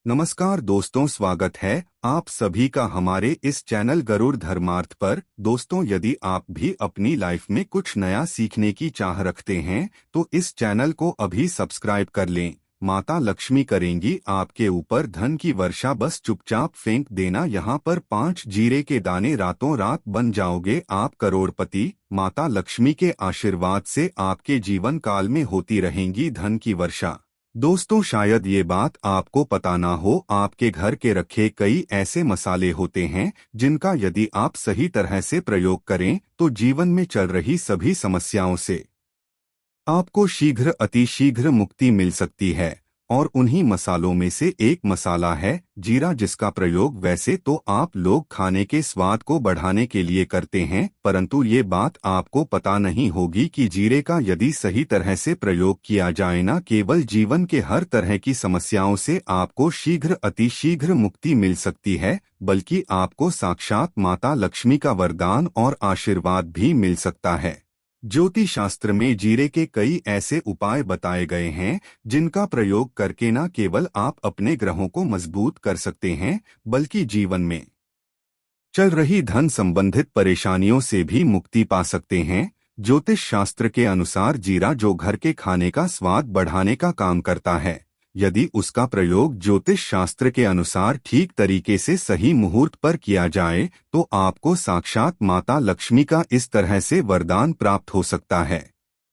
नमस्कार दोस्तों, स्वागत है आप सभी का हमारे इस चैनल गरुड़ धर्मार्थ पर। दोस्तों, यदि आप भी अपनी लाइफ में कुछ नया सीखने की चाह रखते हैं तो इस चैनल को अभी सब्सक्राइब कर लें। माता लक्ष्मी करेंगी आपके ऊपर धन की वर्षा, बस चुपचाप फेंक देना यहाँ पर 5 जीरे के दाने, रातों रात बन जाओगे आप करोड़पति। माता लक्ष्मी के आशीर्वाद से आपके जीवन काल में होती रहेंगी धन की वर्षा। दोस्तों, शायद ये बात आपको पता ना हो, आपके घर के रखे कई ऐसे मसाले होते हैं जिनका यदि आप सही तरह से प्रयोग करें तो जीवन में चल रही सभी समस्याओं से आपको शीघ्र अतिशीघ्र मुक्ति मिल सकती है। और उन्हीं मसालों में से एक मसाला है जीरा, जिसका प्रयोग वैसे तो आप लोग खाने के स्वाद को बढ़ाने के लिए करते हैं, परंतु ये बात आपको पता नहीं होगी कि जीरे का यदि सही तरह से प्रयोग किया जाए, न केवल जीवन के हर तरह की समस्याओं से आपको शीघ्र अतिशीघ्र मुक्ति मिल सकती है, बल्कि आपको साक्षात माता लक्ष्मी का वरदान और आशीर्वाद भी मिल सकता है। ज्योतिष शास्त्र में जीरे के कई ऐसे उपाय बताए गए हैं जिनका प्रयोग करके न केवल आप अपने ग्रहों को मजबूत कर सकते हैं, बल्कि जीवन में चल रही धन संबंधित परेशानियों से भी मुक्ति पा सकते हैं। ज्योतिष शास्त्र के अनुसार जीरा, जो घर के खाने का स्वाद बढ़ाने का काम करता है, यदि उसका प्रयोग ज्योतिष शास्त्र के अनुसार ठीक तरीके से सही मुहूर्त पर किया जाए तो आपको साक्षात माता लक्ष्मी का इस तरह से वरदान प्राप्त हो सकता है,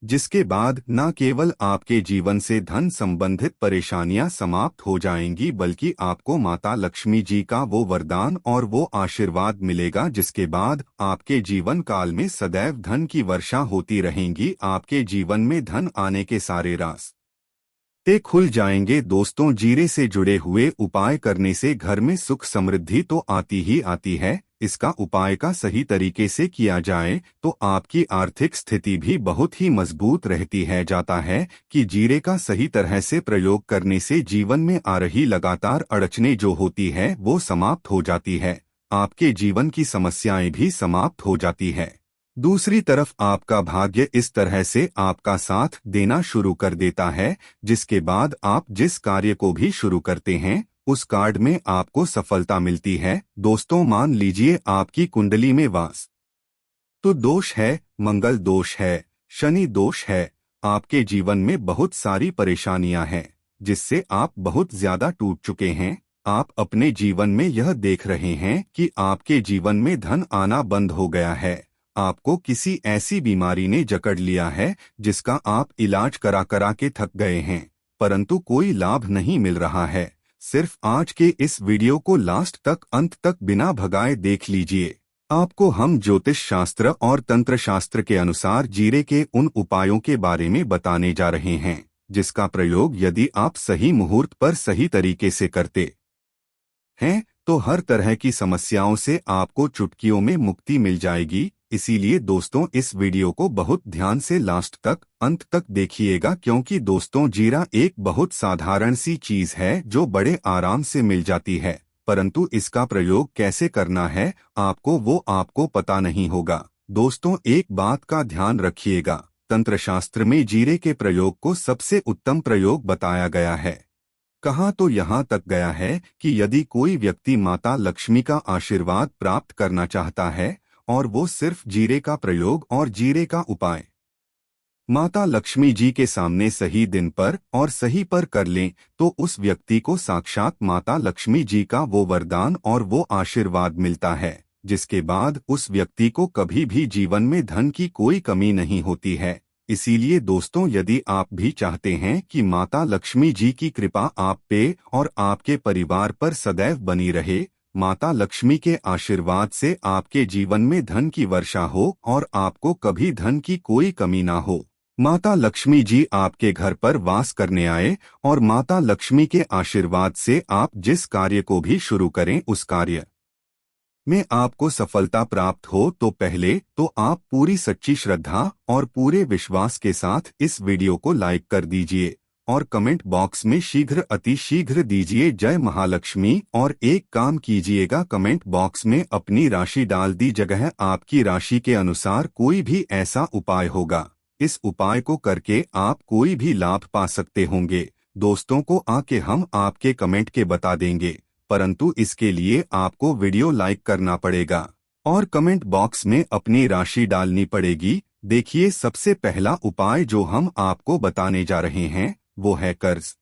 जिसके बाद न केवल आपके जीवन से धन संबंधित परेशानियां समाप्त हो जाएंगी, बल्कि आपको माता लक्ष्मी जी का वो वरदान और वो आशीर्वाद मिलेगा, जिसके बाद आपके जीवन काल में सदैव धन की वर्षा होती रहेंगी। आपके जीवन में धन आने के सारे रास्ते खुल जाएंगे। दोस्तों, जीरे से जुड़े हुए उपाय करने से घर में सुख समृद्धि तो आती ही आती है, इसका उपाय का सही तरीके से किया जाए तो आपकी आर्थिक स्थिति भी बहुत ही मजबूत रहती है। जाता है कि जीरे का सही तरह से प्रयोग करने से जीवन में आ रही लगातार अड़चनें जो होती है वो समाप्त हो जाती है, आपके जीवन की समस्याएं भी समाप्त हो जाती है। दूसरी तरफ आपका भाग्य इस तरह से आपका साथ देना शुरू कर देता है, जिसके बाद आप जिस कार्य को भी शुरू करते हैं उस कार्य में आपको सफलता मिलती है। दोस्तों, मान लीजिए आपकी कुंडली में वास तो दोष है, मंगल दोष है, शनि दोष है, आपके जीवन में बहुत सारी परेशानियां हैं जिससे आप बहुत ज्यादा टूट चुके हैं। आप अपने जीवन में यह देख रहे हैं कि आपके जीवन में धन आना बंद हो गया है, आपको किसी ऐसी बीमारी ने जकड़ लिया है जिसका आप इलाज करा करा के थक गए हैं, परंतु कोई लाभ नहीं मिल रहा है। सिर्फ आज के इस वीडियो को लास्ट तक, अंत तक बिना भगाए देख लीजिए। आपको हम ज्योतिष शास्त्र और तंत्र शास्त्र के अनुसार जीरे के उन उपायों के बारे में बताने जा रहे हैं जिसका प्रयोग यदि आप सही मुहूर्त पर सही तरीके से करते हैं तो हर तरह की समस्याओं से आपको चुटकियों में मुक्ति मिल जाएगी। इसीलिए दोस्तों, इस वीडियो को बहुत ध्यान से लास्ट तक, अंत तक देखिएगा, क्योंकि दोस्तों, जीरा एक बहुत साधारण सी चीज है जो बड़े आराम से मिल जाती है, परंतु इसका प्रयोग कैसे करना है आपको पता नहीं होगा। दोस्तों, एक बात का ध्यान रखिएगा, तंत्र शास्त्र में जीरे के प्रयोग को सबसे उत्तम प्रयोग बताया गया है। कहा तो यहाँ तक गया है कि यदि कोई व्यक्ति माता लक्ष्मी का आशीर्वाद प्राप्त करना चाहता है और वो सिर्फ जीरे का प्रयोग और जीरे का उपाय माता लक्ष्मी जी के सामने सही दिन पर और सही पर कर लें तो उस व्यक्ति को साक्षात माता लक्ष्मी जी का वो वरदान और वो आशीर्वाद मिलता है, जिसके बाद उस व्यक्ति को कभी भी जीवन में धन की कोई कमी नहीं होती है। इसीलिए दोस्तों, यदि आप भी चाहते हैं कि माता लक्ष्मी जी की कृपा आप पे और आपके परिवार पर सदैव बनी रहे, माता लक्ष्मी के आशीर्वाद से आपके जीवन में धन की वर्षा हो और आपको कभी धन की कोई कमी ना हो, माता लक्ष्मी जी आपके घर पर वास करने आए और माता लक्ष्मी के आशीर्वाद से आप जिस कार्य को भी शुरू करें उस कार्य में आपको सफलता प्राप्त हो, तो पहले तो आप पूरी सच्ची श्रद्धा और पूरे विश्वास के साथ इस वीडियो को लाइक कर दीजिए और कमेंट बॉक्स में शीघ्र अतिशीघ्र दीजिए जय महालक्ष्मी। और एक काम कीजिएगा, कमेंट बॉक्स में अपनी राशि डाल दी जगह आपकी राशि के अनुसार कोई भी ऐसा उपाय होगा, इस उपाय को करके आप कोई भी लाभ पा सकते होंगे। दोस्तों को आके हम आपके कमेंट के बता देंगे, परंतु इसके लिए आपको वीडियो लाइक करना पड़ेगा और कमेंट बॉक्स में अपनी राशि डालनी पड़ेगी। देखिए, सबसे पहला उपाय जो हम आपको बताने जा रहे हैं वो है कर्ज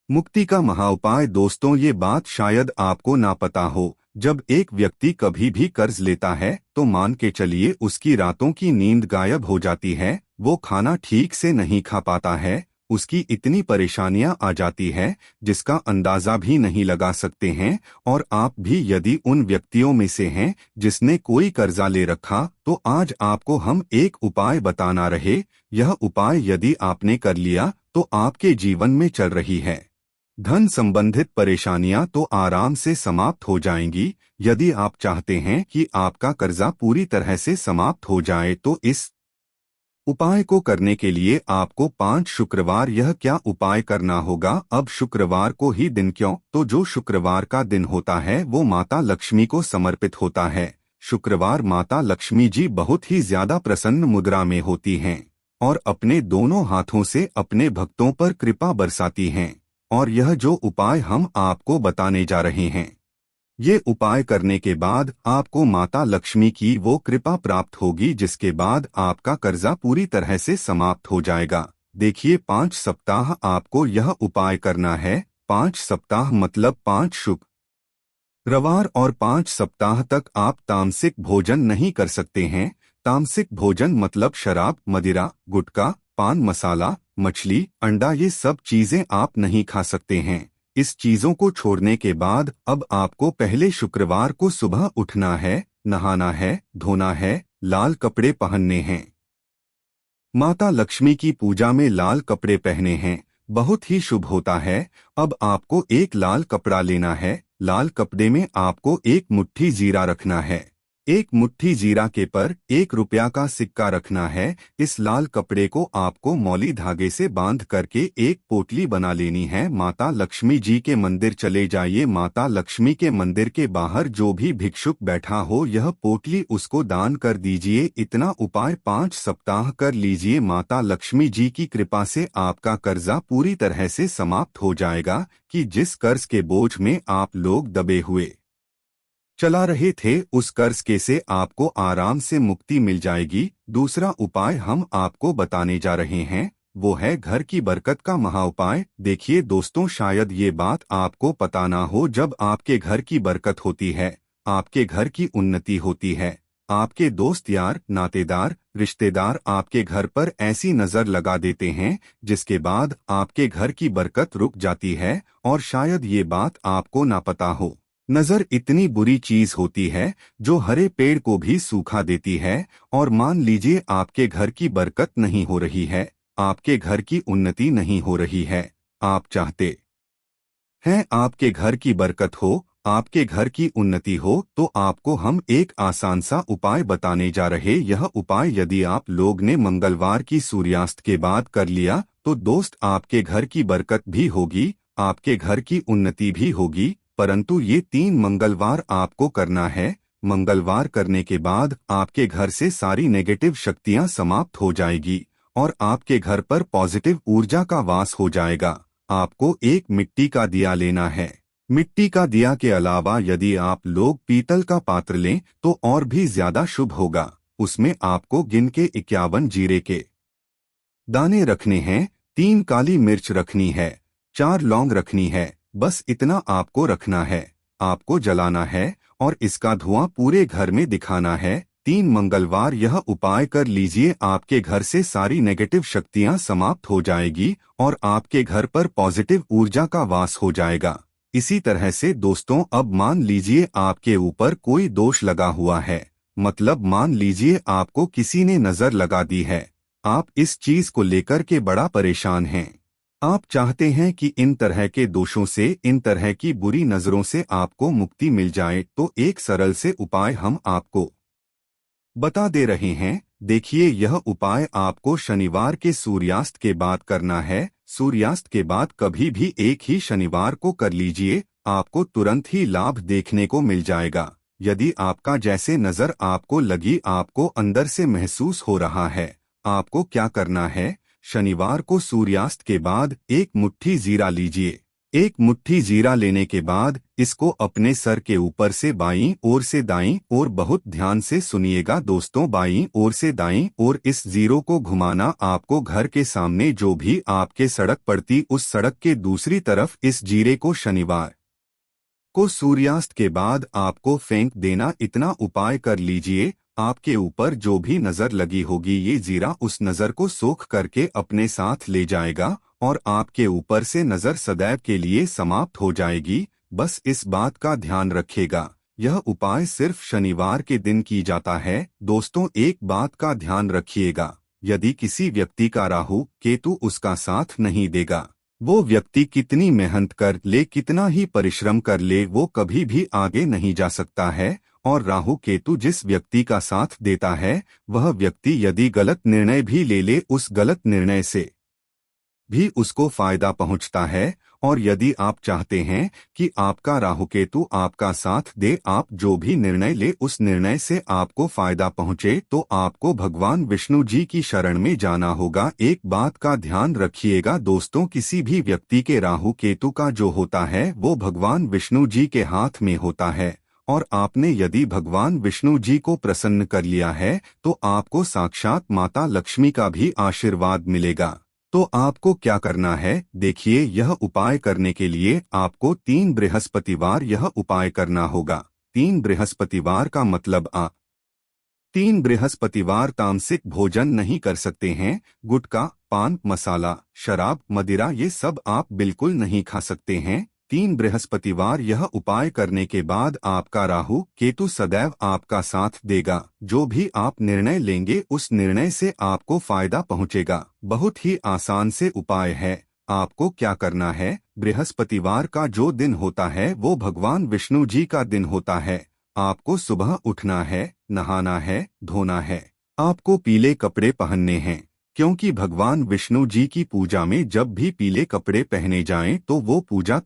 मुक्ति का महाउपाय। दोस्तों, ये बात शायद आपको ना पता हो, जब एक व्यक्ति कभी भी कर्ज लेता है तो मान के चलिए उसकी रातों की नींद गायब हो जाती है, वो खाना ठीक से नहीं खा पाता है, उसकी इतनी परेशानियां आ जाती है जिसका अंदाजा भी नहीं लगा सकते हैं। और आप भी यदि उन व्यक्तियों में से हैं जिसने कोई कर्जा ले रखा, तो आज आपको हम एक उपाय बताना रहे। यह उपाय यदि आपने कर लिया तो आपके जीवन में चल रही है धन संबंधित परेशानियां तो आराम से समाप्त हो जाएंगी। यदि आप चाहते हैं कि आपका कर्जा पूरी तरह से समाप्त हो जाए तो इस उपाय को करने के लिए आपको 5 शुक्रवार यह क्या उपाय करना होगा। अब शुक्रवार को ही दिन क्यों, तो जो शुक्रवार का दिन होता है वो माता लक्ष्मी को समर्पित होता है। शुक्रवार माता लक्ष्मी जी बहुत ही ज्यादा प्रसन्न मुद्रा में होती हैं और अपने दोनों हाथों से अपने भक्तों पर कृपा बरसाती हैं। और यह जो उपाय हम आपको बताने जा रहे हैं, ये उपाय करने के बाद आपको माता लक्ष्मी की वो कृपा प्राप्त होगी जिसके बाद आपका कर्जा पूरी तरह से समाप्त हो जाएगा। देखिए, 5 सप्ताह आपको यह उपाय करना है। 5 सप्ताह मतलब 5 शुक्रवार और 5 सप्ताह तक आप तामसिक भोजन नहीं कर सकते हैं। तामसिक भोजन मतलब शराब, मदिरा, गुटखा, पान मसाला, मछली, अंडा, ये सब चीजें आप नहीं खा सकते हैं। इस चीजों को छोड़ने के बाद अब आपको पहले शुक्रवार को सुबह उठना है, नहाना है, धोना है, लाल कपड़े पहनने हैं। माता लक्ष्मी की पूजा में लाल कपड़े पहने हैं, बहुत ही शुभ होता है। अब आपको एक लाल कपड़ा लेना है। लाल कपड़े में आपको 1 मुट्ठी जीरा रखना है। 1 मुट्ठी जीरा के पर 1 रुपया का सिक्का रखना है। इस लाल कपड़े को आपको मौली धागे से बांध करके एक पोटली बना लेनी है। माता लक्ष्मी जी के मंदिर चले जाइए। माता लक्ष्मी के मंदिर के बाहर जो भी भिक्षुक बैठा हो, यह पोटली उसको दान कर दीजिए। इतना उपाय 5 सप्ताह कर लीजिए। माता लक्ष्मी जी की कृपा से आपका कर्जा पूरी तरह से समाप्त हो जाएगा कि जिस कर्ज के बोझ में आप लोग दबे हुए चला रहे थे, उस कर्ज के से आपको आराम से मुक्ति मिल जाएगी। दूसरा उपाय हम आपको बताने जा रहे हैं, वो है घर की बरकत का महाउपाय। देखिए दोस्तों, शायद ये बात आपको पता ना हो, जब आपके घर की बरकत होती है, आपके घर की उन्नति होती है, आपके दोस्त यार नातेदार रिश्तेदार आपके घर पर ऐसी नजर लगा देते हैं जिसके बाद आपके घर की बरकत रुक जाती है। और शायद ये बात आपको ना पता हो, नजर इतनी बुरी चीज होती है जो हरे पेड़ को भी सूखा देती है। और मान लीजिए आपके घर की बरकत नहीं हो रही है, आपके घर की उन्नति नहीं हो रही है, आप चाहते हैं आपके घर की बरकत हो, आपके घर की उन्नति हो, तो आपको हम एक आसान सा उपाय बताने जा रहे। यह उपाय यदि आप लोग ने मंगलवार की सूर्यास्त के बाद कर लिया तो दोस्त आपके घर की बरकत भी होगी, आपके घर की उन्नति भी होगी। परंतु ये 3 मंगलवार आपको करना है। मंगलवार करने के बाद आपके घर से सारी नेगेटिव शक्तियां समाप्त हो जाएगी और आपके घर पर पॉजिटिव ऊर्जा का वास हो जाएगा। आपको एक मिट्टी का दिया लेना है। मिट्टी का दिया के अलावा यदि आप लोग पीतल का पात्र लें तो और भी ज्यादा शुभ होगा। उसमें आपको गिन के 51 जीरे के दाने रखने हैं, 3 काली मिर्च रखनी है, 4 लौंग रखनी है। बस इतना आपको रखना है, आपको जलाना है और इसका धुआं पूरे घर में दिखाना है। 3 मंगलवार यह उपाय कर लीजिए, आपके घर से सारी नेगेटिव शक्तियां समाप्त हो जाएगी और आपके घर पर पॉजिटिव ऊर्जा का वास हो जाएगा। इसी तरह से दोस्तों, अब मान लीजिए आपके ऊपर कोई दोष लगा हुआ है, मतलब मान लीजिए आपको किसी ने नजर लगा दी है, आप इस चीज को लेकर के बड़ा परेशान हैं, आप चाहते हैं कि इन तरह के दोषों से, इन तरह की बुरी नजरों से आपको मुक्ति मिल जाए, तो एक सरल से उपाय हम आपको बता दे रहे हैं। देखिए, यह उपाय आपको शनिवार के सूर्यास्त के बाद करना है। सूर्यास्त के बाद कभी भी एक ही शनिवार को कर लीजिए, आपको तुरंत ही लाभ देखने को मिल जाएगा। यदि आपका जैसे नजर आपको लगी, आपको अंदर से महसूस हो रहा है, आपको क्या करना है, शनिवार को सूर्यास्त के बाद एक मुट्ठी जीरा लीजिए। एक मुट्ठी जीरा लेने के बाद इसको अपने सर के ऊपर से बाईं ओर से दाईं ओर बहुत ध्यान से सुनिएगा दोस्तों, बाईं ओर से दाईं ओर इस जीरो को घुमाना। आपको घर के सामने जो भी आपके सड़क पड़ती उस सड़क के दूसरी तरफ इस जीरे को शनिवार को सूर्यास्त के बाद आपको फेंक देना। इतना उपाय कर लीजिए, आपके ऊपर जो भी नजर लगी होगी ये जीरा उस नजर को सोख करके अपने साथ ले जाएगा और आपके ऊपर से नजर सदैव के लिए समाप्त हो जाएगी। बस इस बात का ध्यान रखिएगा, यह उपाय सिर्फ शनिवार के दिन की जाता है। दोस्तों एक बात का ध्यान रखिएगा, यदि किसी व्यक्ति का राहु केतु उसका साथ नहीं देगा, वो व्यक्ति कितनी मेहनत कर ले, कितना ही परिश्रम कर ले, वो कभी भी आगे नहीं जा सकता है। और राहु केतु जिस व्यक्ति का साथ देता है वह व्यक्ति यदि गलत निर्णय भी ले ले, उस गलत निर्णय से भी उसको फायदा पहुंचता है। और यदि आप चाहते हैं कि आपका राहु केतु आपका साथ दे, आप जो भी निर्णय ले उस निर्णय से आपको फायदा पहुंचे, तो आपको भगवान विष्णु जी की शरण में जाना होगा। एक बात का ध्यान रखिएगा दोस्तों, किसी भी व्यक्ति के राहु केतु का जो होता है वो भगवान विष्णु जी के हाथ में होता है। और आपने यदि भगवान विष्णु जी को प्रसन्न कर लिया है तो आपको साक्षात माता लक्ष्मी का भी आशीर्वाद मिलेगा। तो आपको क्या करना है देखिए, यह उपाय करने के लिए आपको 3 बृहस्पतिवार यह उपाय करना होगा। 3 बृहस्पतिवार का मतलब 3 बृहस्पतिवार तामसिक भोजन नहीं कर सकते हैं। गुटखा, पान मसाला, शराब, मदिरा ये सब आप बिल्कुल नहीं खा सकते हैं। 3 बृहस्पतिवार यह उपाय करने के बाद आपका राहु केतु सदैव आपका साथ देगा। जो भी आप निर्णय लेंगे उस निर्णय से आपको फायदा पहुंचेगा। बहुत ही आसान से उपाय है। आपको क्या करना है, बृहस्पतिवार का जो दिन होता है वो भगवान विष्णु जी का दिन होता है। आपको सुबह उठना है, नहाना है, धोना है, आपको पीले कपड़े पहनने हैं, क्योंकि भगवान विष्णु जी की पूजा में जब भी पीले कपड़े पहने जाएं तो वो पूजा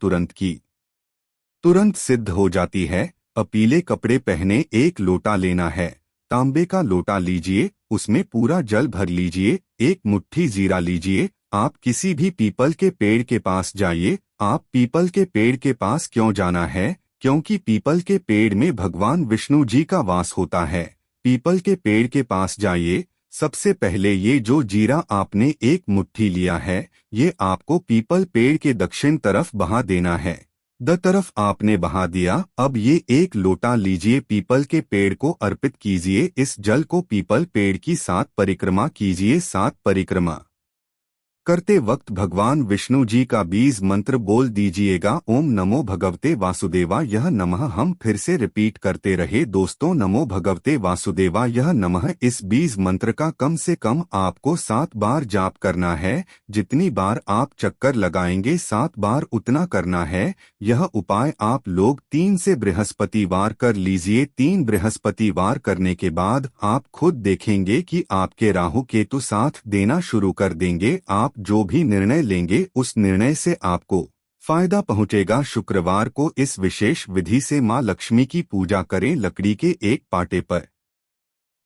तुरंत सिद्ध हो जाती है। अब पीले कपड़े पहने 1 लोटा लेना है, तांबे का लोटा लीजिए, उसमें पूरा जल भर लीजिए, 1 मुट्ठी जीरा लीजिए। आप किसी भी पीपल के पेड़ के पास जाइए। आप पीपल के पेड़ के पास क्यों जाना है, क्योंकि पीपल के पेड़ में भगवान विष्णु जी का वास होता है। पीपल के पेड़ के पास जाइए। सबसे पहले ये जो जीरा आपने 1 मुट्ठी लिया है ये आपको पीपल पेड़ के दक्षिण तरफ बहा देना है। द तरफ आपने बहा दिया। अब ये 1 लोटा लीजिए, पीपल के पेड़ को अर्पित कीजिए। इस जल को पीपल पेड़ की 7 परिक्रमा कीजिए। 7 परिक्रमा करते वक्त भगवान विष्णु जी का बीज मंत्र बोल दीजिएगा, ओम नमो भगवते वासुदेवाय नमः। हम फिर से रिपीट करते रहे दोस्तों, नमो भगवते वासुदेवाय नमः। इस बीज मंत्र का कम से कम आपको 7 बार जाप करना है। जितनी बार आप चक्कर लगाएंगे 7 बार उतना करना है। यह उपाय आप लोग 3 से बृहस्पतिवार कर लीजिए। 3 बृहस्पतिवार करने के बाद आप खुद देखेंगे कि आपके राहु केतु साथ देना शुरू कर देंगे। आप जो भी निर्णय लेंगे उस निर्णय से आपको फायदा पहुंचेगा। शुक्रवार को इस विशेष विधि से मां लक्ष्मी की पूजा करें। लकड़ी के एक पाटे पर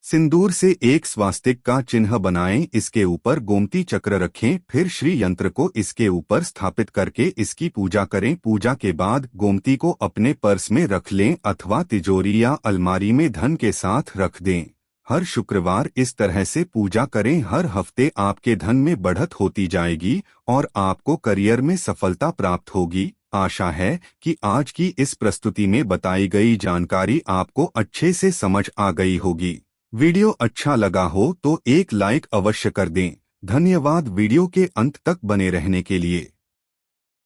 सिंदूर से एक स्वास्तिक का चिन्ह बनाएं, इसके ऊपर गोमती चक्र रखें, फिर श्री यंत्र को इसके ऊपर स्थापित करके इसकी पूजा करें। पूजा के बाद गोमती को अपने पर्स में रख लें अथवा तिजोरी या अलमारी में धन के साथ रख दें। हर शुक्रवार इस तरह से पूजा करें। हर हफ्ते आपके धन में बढ़त होती जाएगी और आपको करियर में सफलता प्राप्त होगी। आशा है कि आज की इस प्रस्तुति में बताई गई जानकारी आपको अच्छे से समझ आ गई होगी। वीडियो अच्छा लगा हो तो एक लाइक अवश्य कर दें। धन्यवाद वीडियो के अंत तक बने रहने के लिए।